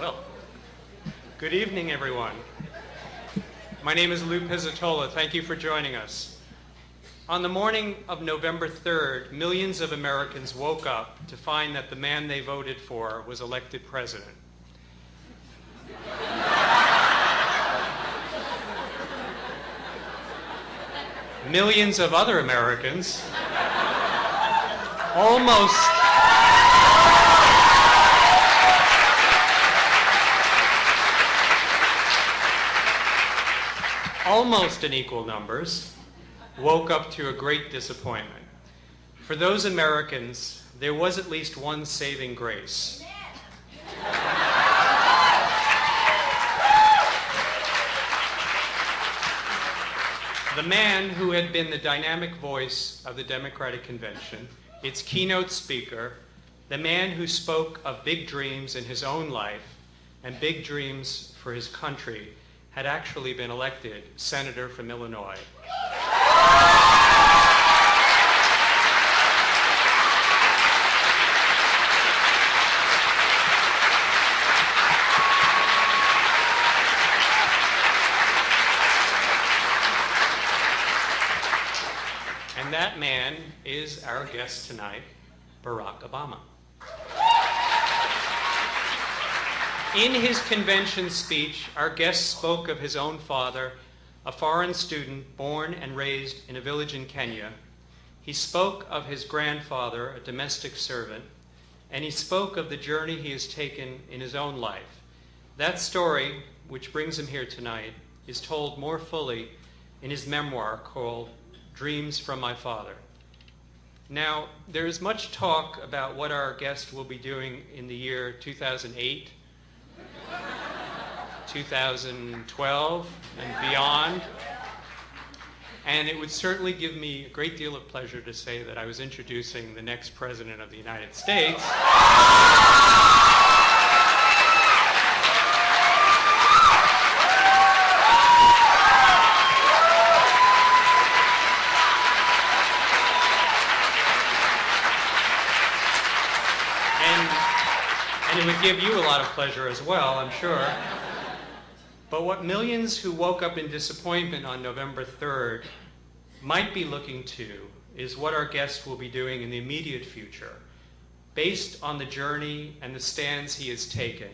Well, good evening, everyone. My name is Lou Pizzatola. Thank you for joining us. On the morning of November 3rd, millions of Americans woke up to find that the man they voted for was elected president. Millions of other Americans almost in equal numbers, woke up to a great disappointment. For those Americans, there was at least one saving grace. The man who had been the dynamic voice of the Democratic Convention, its keynote speaker, the man who spoke of big dreams in his own life and big dreams for his country, had actually been elected senator from Illinois. And that man is our guest tonight, Barack Obama. In his convention speech, our guest spoke of his own father, a foreign student born and raised in a village in Kenya. He spoke of his grandfather, a domestic servant, and he spoke of the journey he has taken in his own life. That story, which brings him here tonight, is told more fully in his memoir called Dreams from My Father. Now, there is much talk about what our guest will be doing in the year 2008, 2012, and beyond. And it would certainly give me a great deal of pleasure to say that I was introducing the next President of the United States. And it would give you a lot of pleasure as well, I'm sure. But what millions who woke up in disappointment on November 3rd might be looking to is what our guest will be doing in the immediate future. Based on the journey and the stands he has taken,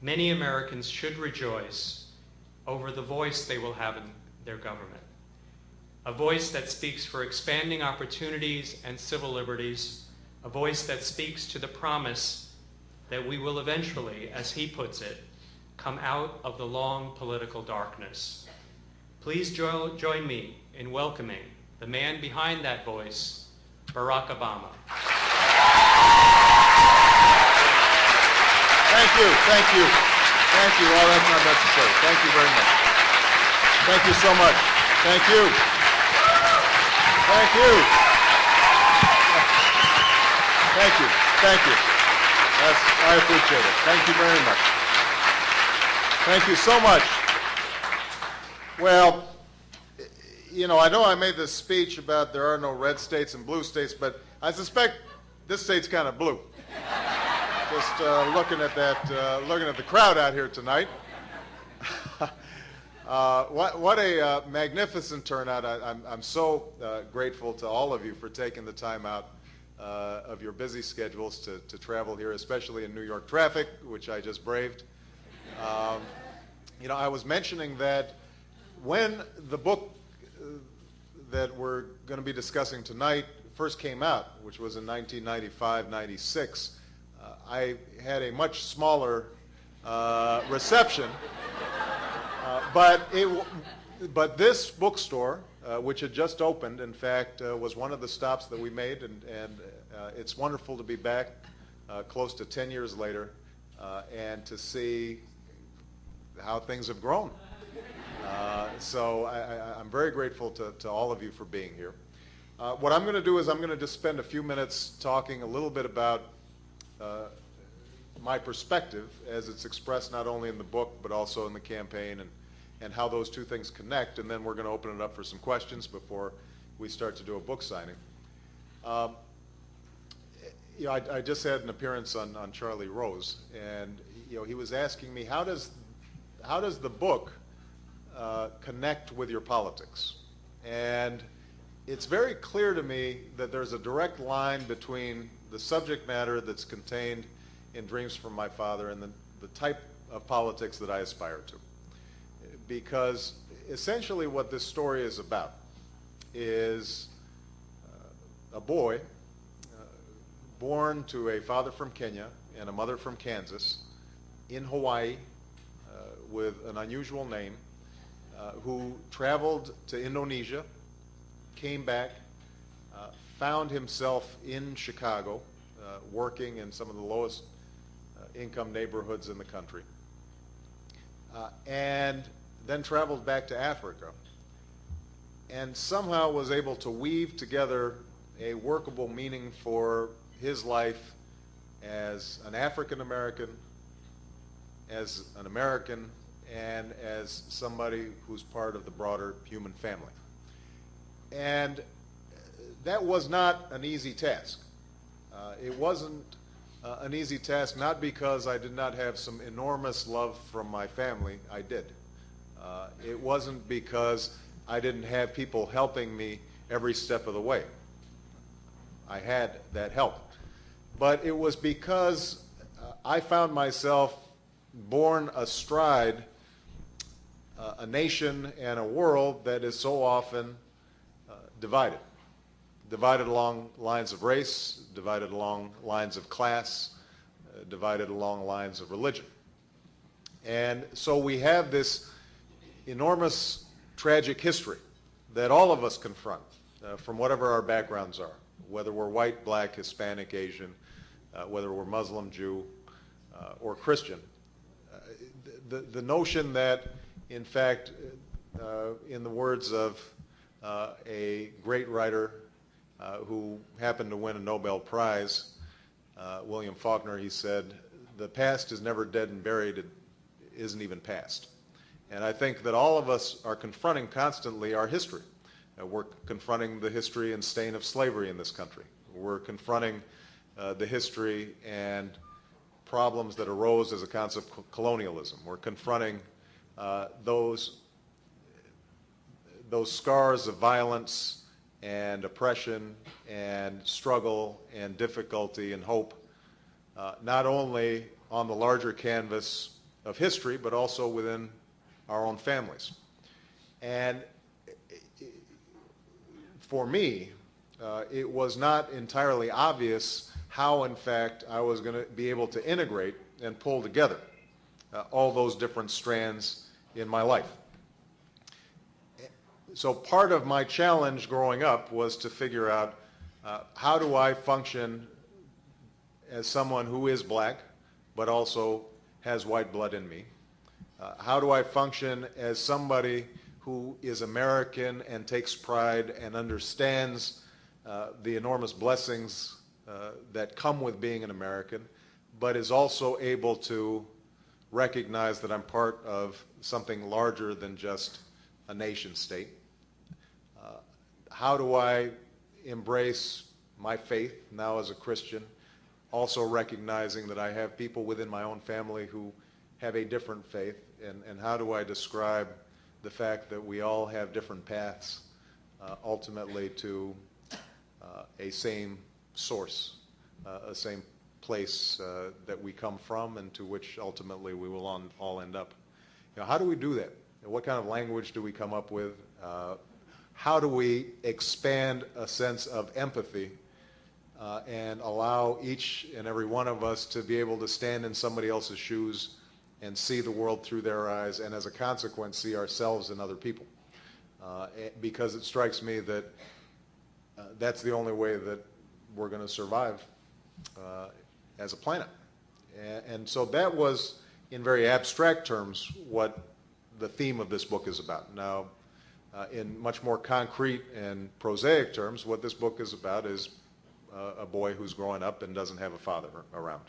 many Americans should rejoice over the voice they will have in their government. A voice that speaks for expanding opportunities and civil liberties, a voice that speaks to the promise that we will eventually, as he puts it, come out of the long political darkness. Please join me in welcoming the man behind that voice, Barack Obama. Thank you, thank you, thank you. Well, that's not necessary. Thank you very much. Thank you so much. Thank you. Thank you. Thank you. Thank you. I appreciate it. Thank you very much. Thank you so much. Well, you know I made this speech about there are no red states and blue states, but I suspect this state's kind of blue. Just looking at the crowd out here tonight. What a magnificent turnout. I'm so grateful to all of you for taking the time out of your busy schedules to travel here, especially in New York traffic, which I just braved. I was mentioning that when the book that we're going to be discussing tonight first came out, which was in 1995-96, I had a much smaller reception, but this bookstore, which had just opened, in fact, was one of the stops that we made, and it's wonderful to be back close to 10 years later and to see how things have grown. So I'm very grateful to all of you for being here. What I'm going to do is I'm going to just spend a few minutes talking a little bit about my perspective as it's expressed not only in the book but also in the campaign, and how those two things connect, and then we're going to open it up for some questions before we start to do a book signing. I just had an appearance on Charlie Rose, and he was asking me, how does the book connect with your politics? And it's very clear to me that there's a direct line between the subject matter that's contained in Dreams from My Father and the type of politics that I aspire to. Because essentially what this story is about is a boy born to a father from Kenya and a mother from Kansas in Hawaii with an unusual name, who traveled to Indonesia, came back, found himself in Chicago, working in some of the lowest income neighborhoods in the country, and then traveled back to Africa, and somehow was able to weave together a workable meaning for his life as an African American, as an American, and as somebody who's part of the broader human family. And that was not an easy task. It wasn't an easy task, not because I did not have some enormous love from my family. I did. It wasn't because I didn't have people helping me every step of the way. I had that help. But it was because I found myself born astride a nation and a world that is so often divided. Divided along lines of race, divided along lines of class, divided along lines of religion. And so we have this enormous tragic history that all of us confront from whatever our backgrounds are, whether we're white, black, Hispanic, Asian, whether we're Muslim, Jew, or Christian. The notion that, in fact, in the words of a great writer who happened to win a Nobel Prize, William Faulkner, he said, "The past is never dead and buried, it isn't even past." And I think that all of us are confronting constantly our history. We're confronting the history and stain of slavery in this country. We're confronting the history and problems that arose as a consequence of colonialism. We're confronting those scars of violence and oppression and struggle and difficulty and hope, not only on the larger canvas of history, but also within our own families. And for me, it was not entirely obvious how, in fact, I was going to be able to integrate and pull together all those different strands in my life. So part of my challenge growing up was to figure out how do I function as someone who is black but also has white blood in me? How do I function as somebody who is American and takes pride and understands the enormous blessings that come with being an American, but is also able to recognize that I'm part of something larger than just a nation state? How do I embrace my faith now as a Christian, also recognizing that I have people within my own family who have a different faith, and how do I describe the fact that we all have different paths ultimately to a same source, a same place that we come from and to which ultimately we will all end up. How do we do that? What kind of language do we come up with? How do we expand a sense of empathy and allow each and every one of us to be able to stand in somebody else's shoes and see the world through their eyes, and as a consequence see ourselves in other people? Because it strikes me that that's the only way that we're going to survive as a planet. And so that was, in very abstract terms, what the theme of this book is about. Now, in much more concrete and prosaic terms, what this book is about is a boy who's growing up and doesn't have a father around.